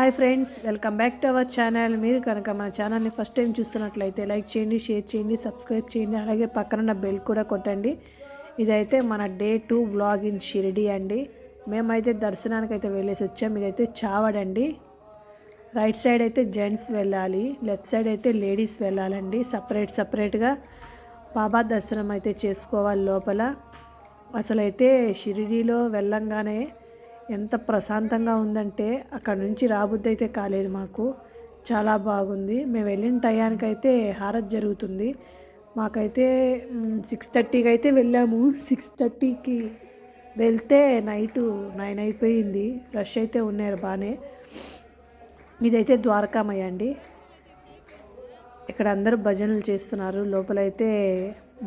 Hi friends, welcome back to our channel. మీరు కనుక మన ఛానల్ని ఫస్ట్ టైం చూస్తున్నట్లయితే లైక్ చేయండి, షేర్ చేయండి, సబ్స్క్రైబ్ చేయండి. అలాగే పక్కన బెల్ కూడా కొట్టండి. ఇదైతే మన డే 2 బ్లాగ్ ఇన్ షిరిడి అండి. మేమైతే దర్శనానికి అయితే వెళ్ళేసి వచ్చాము. ఇదైతే చావడండి. రైట్ సైడ్ అయితే జెంట్స్ వెళ్ళాలి, లెఫ్ట్ సైడ్ అయితే లేడీస్ వెళ్ళాలండి. సపరేట్గా బాబా దర్శనం అయితే చేసుకోవాలి లోపల. అసలైతే షిరిడీలో వెళ్ళంగానే ఎంత ప్రశాంతంగా ఉందంటే అక్కడ నుంచి రాబుద్ది అయితే కాలేదు మాకు. చాలా బాగుంది. మేము వెళ్ళిన టయానికైతే హారతి జరుగుతుంది. మాకైతే 6:30కి అయితే వెళ్ళాము. 6:30కి వెళ్తే నైటు 9 అయిపోయింది. రష్ అయితే ఉన్నారు బాగానే. ఇదైతే ద్వారకామయ్య అండి. ఇక్కడ అందరూ భజనలు చేస్తున్నారు. లోపలైతే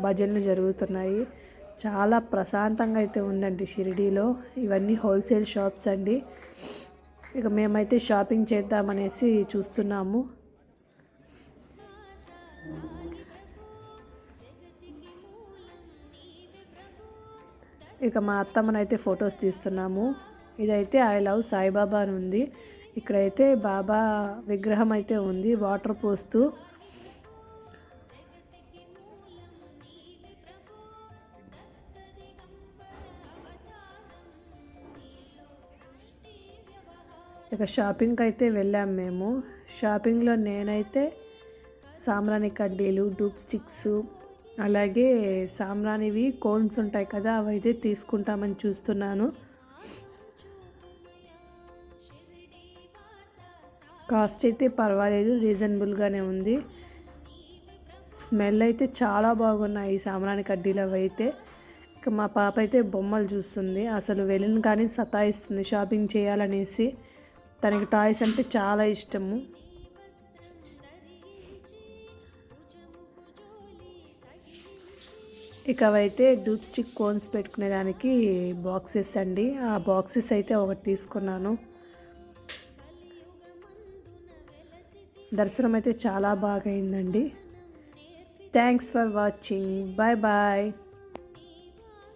భజనలు జరుగుతున్నాయి. చాలా ప్రశాంతంగా అయితే ఉందండి షిరిడీలో. ఇవన్నీ హోల్సేల్ షాప్స్ అండి. ఇక మేమైతే షాపింగ్ చేద్దామనేసి చూస్తున్నాము. ఇక మా అత్తమ్మనైతే ఫొటోస్ తీస్తున్నాము. ఇదైతే ఐ లవ్ సాయిబాబా అని ఉంది. ఇక్కడైతే బాబా విగ్రహం అయితే ఉంది, వాటర్ పోస్తూ. ఇక షాపింగ్కి అయితే వెళ్ళాము మేము. షాపింగ్లో నేనైతే సాంబ్రాణి కడ్డీలు, డూప్ స్టిక్స్, అలాగే సాంబ్రాణివి కోన్స్ ఉంటాయి కదా, అవి అయితే తీసుకుంటామని చూస్తున్నాను. కాస్ట్ అయితే పర్వాలేదు, రీజనబుల్గానే ఉంది. స్మెల్ అయితే చాలా బాగున్నాయి ఈ సాంబ్రాణి కడ్డీలు అవి అయితే. ఇక మా పాప అయితే బొమ్మలు చూస్తుంది. అసలు వెళ్ళిన కానీ సతాయిస్తుంది షాపింగ్ చేయాలనేసి. తనకి టాయ్స్ అంటే చాలా ఇష్టము. ఇక అవైతే డూప్ స్టిక్ కోన్స్ పెట్టుకునేదానికి బాక్సెస్ అండి. ఆ బాక్సెస్ అయితే ఒకటి తీసుకున్నాను. దర్శనం అయితే చాలా బాగా అయిందండి. Thanks for watching. Bye bye.